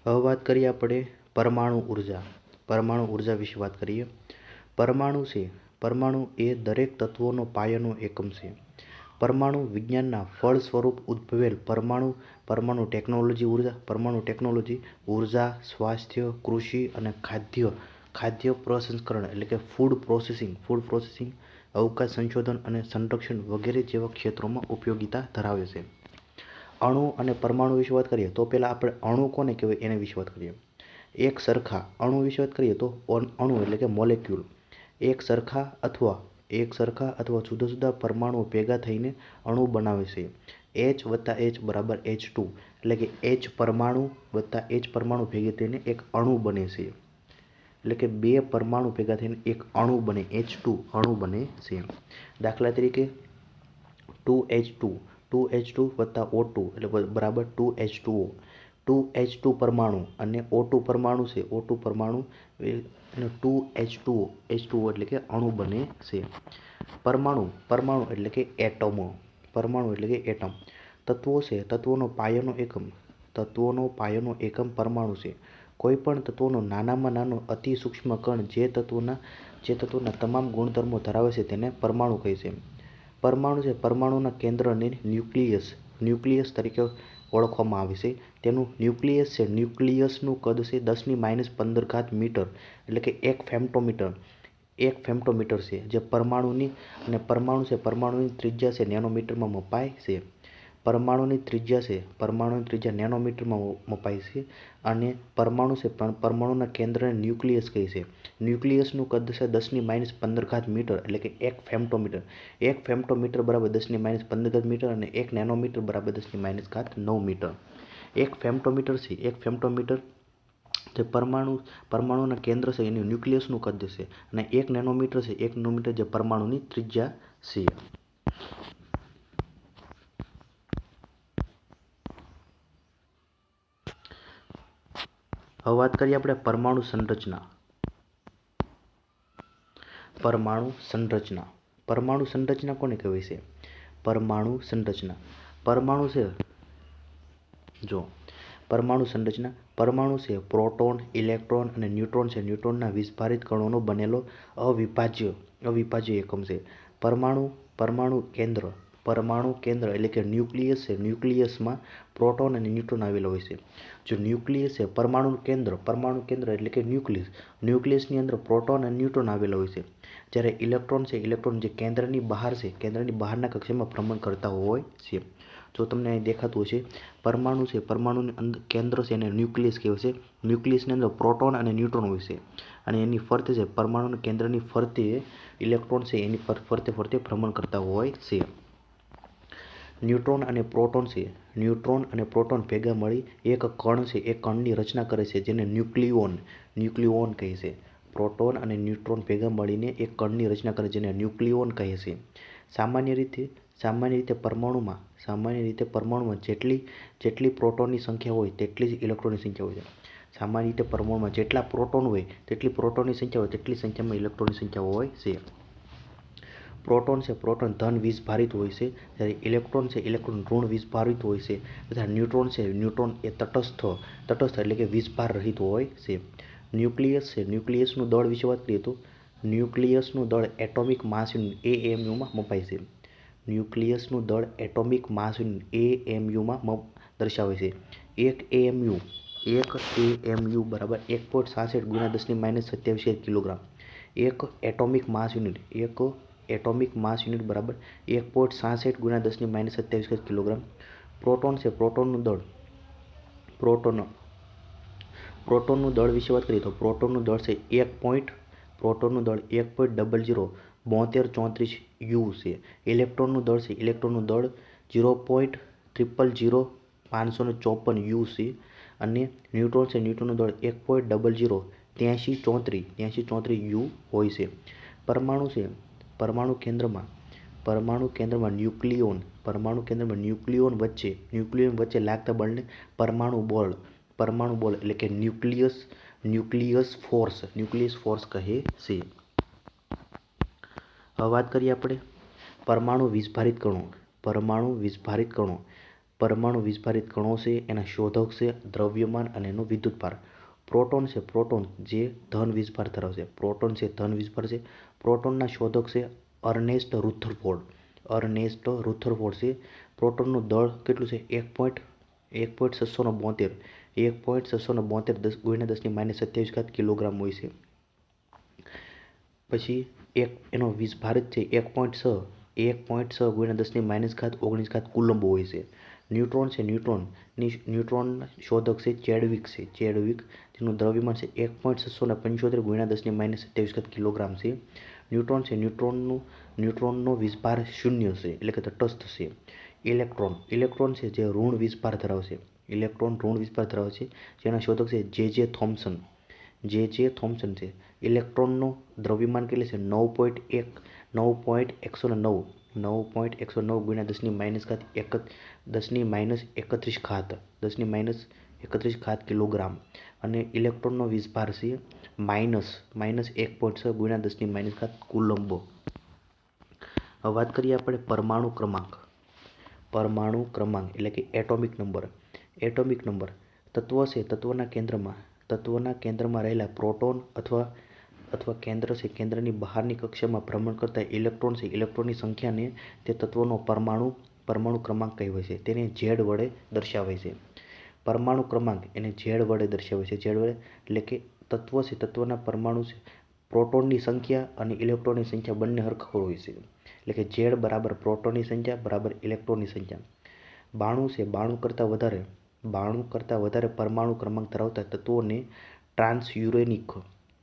હવે વાત કરીએ આપણે પરમાણુ ઉર્જા. પરમાણુ ઉર્જા વિશે વાત કરીએ. પરમાણુ છે, પરમાણુ એ દરેક તત્વોનો પાયાનો એકમ છે. પરમાણુ વિજ્ઞાનના ફળ સ્વરૂપ ઉદ્ભવેલ પરમાણુ ટેકનોલોજી ઉર્જા, સ્વાસ્થ્ય, કૃષિ અને ખાદ્ય પ્રસંસ્કરણ એટલે કે ફૂડ પ્રોસેસિંગ, અવકાશ સંશોધન અને સંરક્ષણ વગેરે જેવા ક્ષેત્રોમાં ઉપયોગિતા ધરાવે છે. અણુ અને પરમાણુ વિશે વાત કરીએ તો પહેલાં આપણે અણુ કોને કહેવાય એના વિશે વાત કરીએ. એક સરખા અણુ વિશે વાત કરીએ તો અણુ એટલે કે મોલેક્યુલ એક સરખા અથવા જુદા જુદા પરમાણુઓ ભેગા થઈને અણુ બનાવે છે. H + H = H2 એટલે કે H પરમાણુ વત્તા H પરમાણુ ભેગા થઈને એક અણુ બને છે. એટલે કે બે પરમાણુ ભેગા થઈને એક અણુ બને, H2 અણુ બને છે. દાખલા તરીકે 2H2 વત્તા O2 એટલે બરાબર 2H2O. 2H2 પરમાણુ અને O2 પરમાણુ છે, O2 પરમાણુ 2H2O એટલે કે અણુ બને છે. પરમાણુ એટલે કે એટમ. તત્વો છે, તત્વોનો પાયાનો એકમ પરમાણુ છે. કોઈ પણ તત્વનો નાનામાં નાનો અતિ સૂક્ષ્મ કણ જે તત્વના તમામ ગુણધર્મો ધરાવે છે તેને પરમાણુ કહે છે. પરમાણુના કેન્દ્રને ન્યુક્લિયસ તરીકે ઓળખવામાં આવે છે. તેનું ન્યુક્લિયસનું કદ છે 10⁻15 મીટર એટલે કે 1 ફેમ્ટોમીટર છે. જે પરમાણુની ત્રિજ્યા છે નેનોમીટરમાં મપાય છે. પરમાણુની ત્રિજ્યા નેનોમીટરમાં મપાય છે અને પરમાણુના કેન્દ્રને ન્યુક્લિયસ કહે છે. ન્યુક્લિયસનું કદ છે 10⁻15 મીટર એટલે કે 1 ફેમ્ટોમીટર. 1 ફેમ્ટોમીટર બરાબર 10⁻15 મીટર અને 1 નેનોમીટર બરાબર 10⁻9 મીટર. 1 ફેમ્ટોમીટર જે પરમાણુના કેન્દ્ર છે એનું ન્યુક્લિયસનું કદ છે અને 1 નેનોમીટર જે પરમાણુની ત્રિજ્યા છે. હવે વાત કરીએ આપણે પરમાણુ સંરચના. પરમાણુ સંરચના કોને કહેવાય છે? પરમાણુ છે પ્રોટોન, ઇલેક્ટ્રોન અને ન્યુટ્રોન છે. ન્યુટ્રોનના વિસ્ફારિત કણોનો બનેલો અવિભાજ્ય એકમ છે. પરમાણુ કેન્દ્ર એટલે કે ન્યુક્લિયસ છે. ન્યુક્લિયસમાં પ્રોટોન અને ન્યુટ્રોન આવેલા હોય છે. જો ન્યુક્લિયસ છે પરમાણુ કેન્દ્ર એટલે કે ન્યુક્લિયસની અંદર પ્રોટોન અને ન્યુટ્રોન આવેલા હોય છે. જ્યારે ઇલેક્ટ્રોન જે કેન્દ્રની બહારના કક્ષામાં ભ્રમણ કરતા હોય છે. જો તમને અહીં દેખાતું હશે પરમાણુની અંદર કેન્દ્ર છે એને ન્યુક્લિયસ કહેવાય છે. ન્યુક્લિયસની અંદર પ્રોટોન અને ન્યુટ્રોન હોય છે અને એની ફરતે છે પરમાણુના કેન્દ્રની ફરતે ઇલેક્ટ્રોન છે એની ફરતે ભ્રમણ કરતા હોય છે. ન્યુટ્રોન અને પ્રોટોન ભેગા મળી એક કણની રચના કરે છે જેને ન્યુક્લિયોન કહે છે. પ્રોટોન અને ન્યુટ્રોન ભેગા મળીને એક કણની રચના કરે જેને ન્યુક્લિયોન કહે છે. સામાન્ય રીતે પરમાણુમાં જેટલી પ્રોટોનની સંખ્યા હોય તેટલી જ ઇલેક્ટ્રોનની સંખ્યા હોય છે. સામાન્ય રીતે પરમાણુમાં જેટલા પ્રોટોન હોય તેટલી પ્રોટોનની સંખ્યા હોય તેટલી સંખ્યામાં ઇલેક્ટ્રોનની સંખ્યા હોય છે. પ્રોટોન ધન વીજભારિત હોય છે જ્યારે ઇલેક્ટ્રોન ઋણ વીજભારિત હોય છે તથા ન્યુટ્રોન એ તટસ્થ એટલે કે વીજભાર રહિત હોય છે. ન્યુક્લિયસનું દળ વિશે વાત કરીએ તો ન્યુક્લિયસનું દળ એટોમિક માસ યુનિટ AMUમાં મપાય છે. ન્યુક્લિયસનું દળ એટોમિક માસ યુનિટ AMUમાં દર્શાવે છે. 1 AMU બરાબર 1.66 × 10⁻27 કિલોગ્રામ. એક એટોમિક માસ યુનિટ બરાબર 1.66 × 10⁻27 કિલોગ્રામ. પ્રોટોનનું દળ વિશે વાત કરીએ તો પ્રોટોનનું દળ છે 1.007234 U છે. ઇલેક્ટ્રોનનું દળ 0.000554 U છે અને ન્યુટ્રોનનું દળ 1.008334 U હોય છે. પરમાણુ કેન્દ્રમાં ન્યુક્લિયોન વચ્ચે લાગતા બળને પરમાણુ બળ એટલે કે ન્યુક્લિયસ ફોર્સ કહે છે. હવે વાત કરીએ આપણે પરમાણુ વિસ્ફારિત કણો. પરમાણુ વીજભારિત કણો છે, એના શોધક છે, દ્રવ્યમાન અને એનો વિદ્યુતભાર. પ્રોટોન છે, પ્રોટોન જે ધન વીજભાર ધરાવે છે. પ્રોટોન છે ધન વીજભાર છે. પ્રોટોનના શોધક છે અર્નેસ્ટ રુથરફોર્ડ. અર્નેસ્ટ રુથરફોર્ડ છે. પ્રોટોનનું દળ કેટલું છે? 1.672 10^-27 કિલોગ્રામ હોય છે. પછી એનો વીજભારિત છે 1.6 કુલંબ હોય છે. ન્યુટ્રોન છે, ન્યુટ્રોન શોધક છે ચેડવિક છે. જેનું દ્રવ્યમાન છે 1.675 કિલોગ્રામ છે. ન્યુટ્રોન છે, ન્યુટ્રોનનો વીજભાર શૂન્ય છે, એટલે કે તટસ્થ છે. ઇલેક્ટ્રોન છે જે ઋણ વીજભાર ધરાવે છે. જેના શોધક છે જે થોમ્સન છે. ઇલેક્ટ્રોનનો દ્રવ્યમાન કેટલું છે? 9.1 કિલોગ્રામ. અને ઇલેક્ટ્રોનનો વીજભાર છે -1.6 કુલંબ. હવે વાત કરીએ આપણે પરમાણુ ક્રમાંક એટલે કે એટોમિક નંબર. તત્વ છે, તત્વના કેન્દ્રમાં રહેલા પ્રોટોન અથવા કેન્દ્રની બહારની કક્ષામાં ભ્રમણ કરતા ઇલેક્ટ્રોન છે. ઇલેક્ટ્રોનની સંખ્યાને તે તત્વનો પરમાણુ ક્રમાંક કહેવાય છે. તેને ઝેડ વડે દર્શાવાય છે. પરમાણુ ક્રમાંક એને ઝેડ વડે દર્શાવાય છે. એટલે કે તત્વ છે, તત્વના પરમાણુ છે, પ્રોટોનની સંખ્યા અને ઇલેક્ટ્રોનની સંખ્યા બંને હરખા હોય છે. એટલે કે ઝેડ બરાબર પ્રોટોનની સંખ્યા બરાબર ઇલેક્ટ્રોનની સંખ્યા. બાણું છે, બાણું કરતાં વધારે પરમાણુ ક્રમાંક ધરાવતા તત્વોને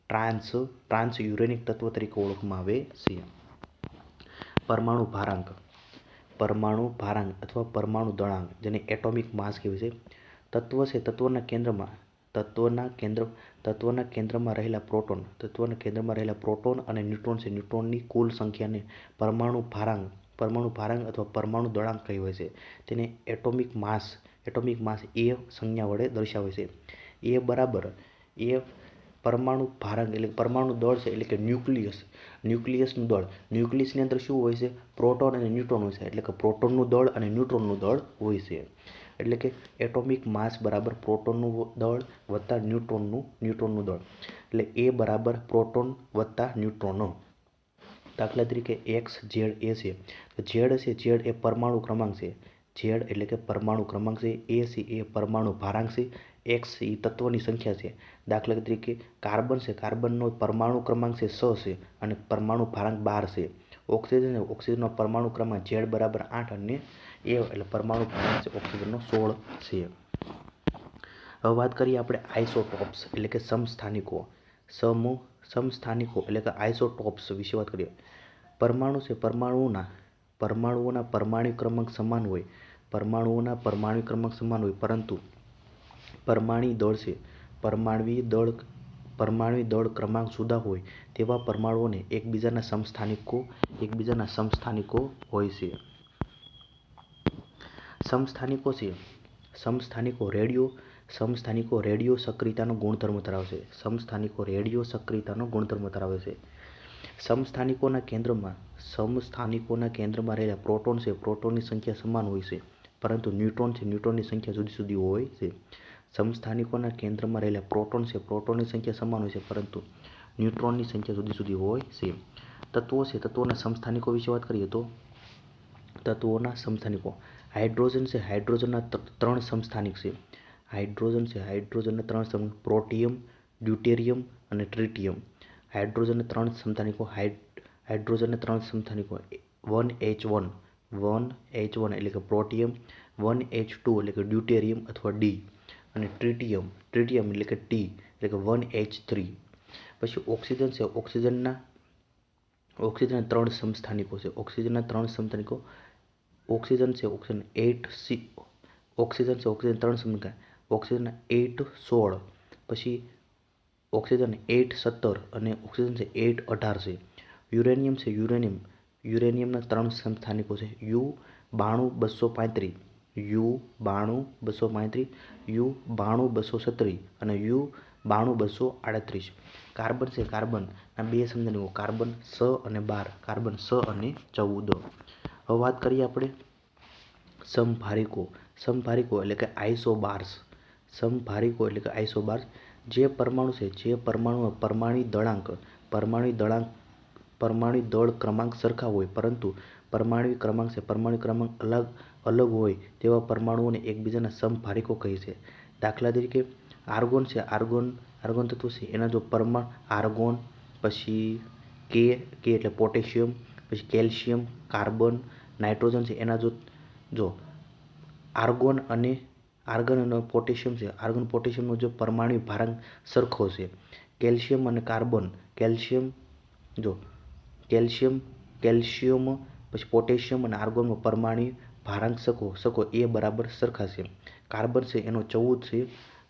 ટ્રાન્સયુરેનિક તત્વ તરીકે ઓળખવામાં આવે છે. પરમાણુ ભારાંક અથવા પરમાણુ દળાંક, જેને એટોમિક માસ કહેવાય છે. તત્વ છે, તત્વના કેન્દ્રમાં રહેલા પ્રોટોન અને ન્યુટ્રોન છે. ન્યુટ્રોનની કુલ સંખ્યાને પરમાણુ ભારાંક અથવા પરમાણુ દળાંક કહેવાય છે. તેને એટોમિક માસ એ સંજ્ઞા વડે દર્શાવે છે. એ બરાબર પરમાણુ ભારાંક એટલે પરમાણુ દળ છે, એટલે કે ન્યુક્લિયસનું દળ. ન્યુક્લિયસની અંદર શું હોય છે? પ્રોટોન અને ન્યુટ્રોન હોય છે. એટલે કે પ્રોટોનનું દળ અને ન્યુટ્રોનનું દળ હોય છે. એટલે કે એટોમિક માસ બરાબર પ્રોટોનનું દળ વત્તા ન્યુટ્રોનનું દળ. એટલે એ બરાબર પ્રોટોન વત્તા ન્યુટ્રોન. દાખલા તરીકે x z a છે. ઝેડ એ પરમાણુ ક્રમાંક છે. ઝેડ એટલે કે પરમાણુ ક્રમાંક છે. એ છે એ પરમાણુ ભારાંક છે. x એ તત્વની સંખ્યા છે. દાખલા તરીકે કાર્બન છે, કાર્બનનો પરમાણુ ક્રમાંક છે 6 છે અને પરમાણુ ભારાંક 12 છે. ઓક્સિજનનો પરમાણુ ક્રમાંક Z બરાબર 8 અને એ એટલે પરમાણુ ભારાંક છે ઓક્સિજનનો 16 છે. હવે વાત કરીએ આપણે આઇસોટોપ્સ એટલે કે સમસ્થાનિકો એટલે કે આઇસોટોપ્સ વિશે વાત કરીએ. પરમાણુ છે, પરમાણુઓના પરમાણુ ક્રમાંક સમાન હોય, પરંતુ પરમાણ્વીય દળ ક્રમાંક જુદા હોય તેવા પરમાણુઓને એકબીજાના સમસ્થાનિકો હોય છે. સમસ્થાનિકો રેડિયો સક્રિયતાનો ગુણધર્મ ધરાવે છે. સમસ્થાનિકોના કેન્દ્રમાં રહેલા પ્રોટોન છે, પ્રોટોનની સંખ્યા સમાન હોય છે, પરંતુ ન્યુટ્રોનની સંખ્યા જુદી જુદી હોય છે. સમસ્થાનિકોના કેન્દ્રમાં રહેલા પ્રોટોન છે, પ્રોટોનની સંખ્યા સમાન હોય છે, પરંતુ ન્યુટ્રોનની સંખ્યા જુદી જુદી હોય છે. તત્વો છે, તત્વોના સમસ્થાનિકો વિશે વાત કરીએ તો હાઇડ્રોજન છે, હાઇડ્રોજનના 3 સમસ્થાનિક છે. પ્રોટિયમ, ડ્યુટેરિયમ અને ટ્રિટિયમ. હાઇડ્રોજનના 3 સમસ્થાનિકો 1H1 એટલે કે પ્રોટિયમ, 1H2 એટલે કે ડ્યુટેરિયમ અથવા D અને ટ્રિટિયમ એટલે કે T એટલે કે 1H3. પછી ઓક્સિજન છે, ઓક્સિજનના 3 સમસ્થાનિકો છે. ઓક્સિજન 3 સમસ્થાનિકો ઓક્સિજન 816, પછી ઓક્સિજન 817 અને ઓક્સિજન 818 છે. યુરેનિયમના 3 સમસ્થાનિકો છે. U-9235, U-9217 અને U-9238. કાર્બન છે, કાર્બનના 2 સમસ્થાનિકો કાર્બન 6 અને 12. હવે વાત કરીએ આપણે સમભારિકો. સમભારિકો એટલે કે આઇસોબાર્સ. સમભારિકો એટલે કે આઇસોબાર્સ જે પરમાણુ છે, જે પરમાણુ પરમાણુ દળ ક્રમાંક સરખા હોય પરંતુ પરમાણુ ક્રમાંક અલગ હોય તેવા પરમાણુઓને એકબીજાના સમભારિકો કહે છે. દાખલા તરીકે આર્ગોન છે, આર્ગોન તત્વ છે એના જો આર્ગોન, પછી કે એટલે પોટેશિયમ, પછી કેલ્શિયમ, કાર્બન, નાઇટ્રોજન છે એના જો આર્ગોન અને પોટેશિયમ છે, આર્ગોન પોટેશિયમનો જો પરમાણુ ભારાંક સરખો છે. કેલ્શિયમ અને કાર્બન, કેલ્શિયમ પછી પોટેશિયમ અને આર્ગોનનો પરમાણુ ભારાંક શકો એ બરાબર સરખા છે. કાર્બન છે એનો 14 છે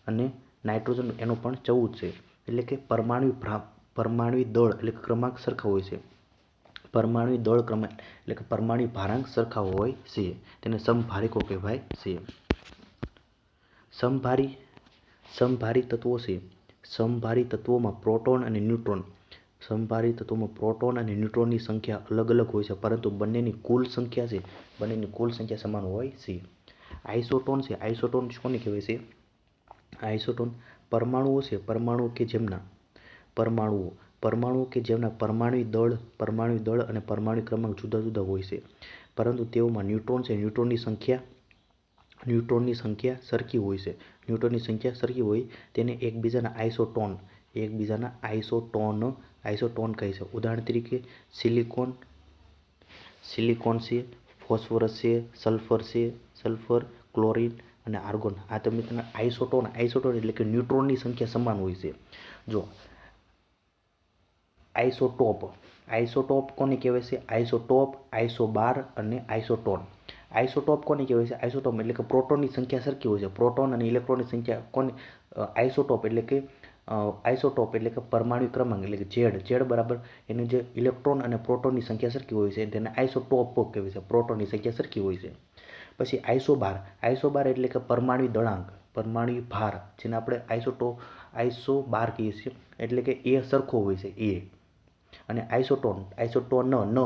અને નાઇટ્રોજન એનો પણ 14 છે. એટલે કે પરમાણુ દળ એટલે કે ક્રમાંક સરખા હોય છે. પરમાણુ દળ ક્રમાંક એટલે કે પરમાણુ ભારાંક સરખા હોય છે, તેને સમભારિકો કહેવાય છે. સમભારી તત્વો છે. સમભારી તત્વોમાં પ્રોટોન અને ન્યુટ્રોનની સંખ્યા અલગ હોય છે પરંતુ બંનેની કુલ સંખ્યા સમાન હોય છે. આઇસોટોન છે. આઇસોટોન કોને કહેવાય છે? આઇસોટોન પરમાણુઓ છે. પરમાણુઓ કે જેમના પરમાણુ દળ અને પરમાણુ ક્રમાંક જુદા હોય છે પરંતુ તેઓમાં ન્યુટ્રોનની સંખ્યા સરખી હોય છે. તેને એકબીજાના આઇસોટોન કહે છે. ઉદાહરણ તરીકે સિલિકોન છે, ફોસ્ફરસ છે, સલ્ફર, ક્લોરીન અને આર્ગોન. આ તમે આઇસોટોન એટલે કે ન્યુટ્રોનની સંખ્યા સમાન હોય છે. જો આઇસોટોપ કોને કહેવાય છે? આઇસોબાર અને આઇસોટોન. આઇસોટોપ કોને કહેવાય છે? આઇસોટોપ એટલે કે પ્રોટોનની સંખ્યા સરખી હોય છે. પ્રોટોન અને ઇલેક્ટ્રોનની સંખ્યા આઇસોટોપ એટલે કે પરમાણુ ક્રમાંક એટલે કે ઝેડ બરાબર એની જે ઇલેક્ટ્રોન અને પ્રોટોનની સંખ્યા સરખી હોય છે તેને આઇસોટોપ કહેવાય છે. પ્રોટોનની સંખ્યા સરખી હોય છે. પછી આઇસોબાર એટલે કે પરમાણુ દળાંક, પરમાણુ ભાર, જેને આપણે આઇસોબાર કહીએ છીએ એટલે કે એ સરખો હોય છે એ. અને આઇસોટોન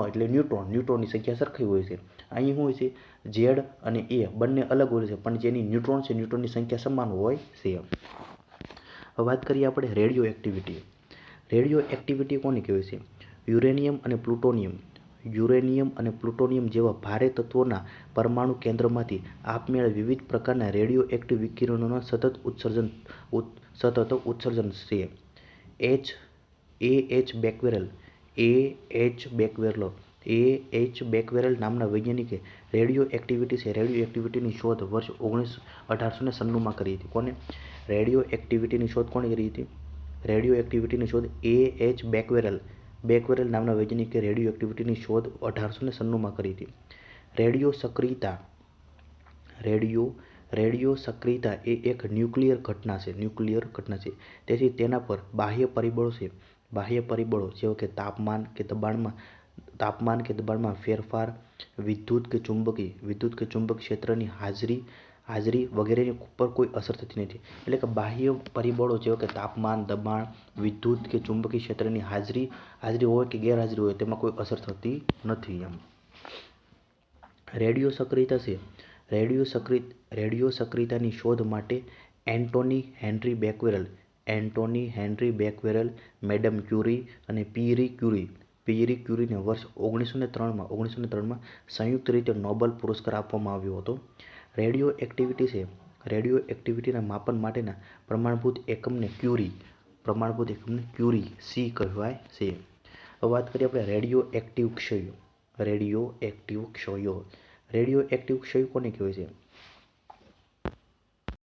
એટલે ન્યુટ્રોનની સંખ્યા સરખી હોય છે. અહીં શું હોય છે? ઝેડ અને એ બંને અલગ હોય છે પણ જેની ન્યુટ્રોનની સંખ્યા સમાન હોય છે. હવે વાત કરીએ આપણે રેડિયો એક્ટિવિટી કોને કહેવાય છે? યુરેનિયમ અને પ્લુટોનિયમ જેવા ભારે તત્વોના પરમાણુ કેન્દ્રમાંથી આપમેળે વિવિધ પ્રકારના રેડિયો એક્ટિવ વિકિરણોના સતત ઉત્સર્જન છે. એચ બેકવેરેલ નામના વૈજ્ઞાનિકે રેડિયો એક્ટિવિટીની શોધ વર્ષ 1896માં કરી હતી. કોને? રેડિયો એક્ટિવિટીની શોધ કોણે કરી હતી? રેડિયો એક્ટિવિટીની શોધ એચ બેકવેરેલ નામના વૈજ્ઞાનિકે રેડિયો એક્ટિવિટીની શોધ 1896માં કરી હતી. રેડિયો સક્રિયતા એ એક ન્યુક્લિયર ઘટના છે. તેથી તેના પર બાહ્ય પરિબળો જેવા કે તાપમાન કે દબાણમાં ફેરફાર, વિદ્યુત કે ચુંબકીય ક્ષેત્રની હાજરી વગેરેની પર કોઈ અસર થતી નથી. એટલે કે બાહ્ય પરિબળો જેવા કે તાપમાન, દબાણ, વિદ્યુત કે ચુંબકીય ક્ષેત્રની હાજરી હોય કે ગેરહાજરી હોય તેમાં કોઈ અસર થતી નથી. રેડિયો સક્રિયતાની શોધ માટે એન્ટોની હેનરી બેકવેરેલ, મેડમ ક્યુરી અને પિયરી ક્યુરીને વર્ષ 1903માં સંયુક્ત રીતે નોબેલ પુરસ્કાર આપવામાં આવ્યો હતો. રેડિયો એક્ટિવિટીના માપન માટેના પ્રમાણભૂત એકમને ક્યુરી સી કહેવાય છે. હવે વાત કરીએ આપણે રેડિયો એક્ટિવ ક્ષયો કોને કહેવાય છે?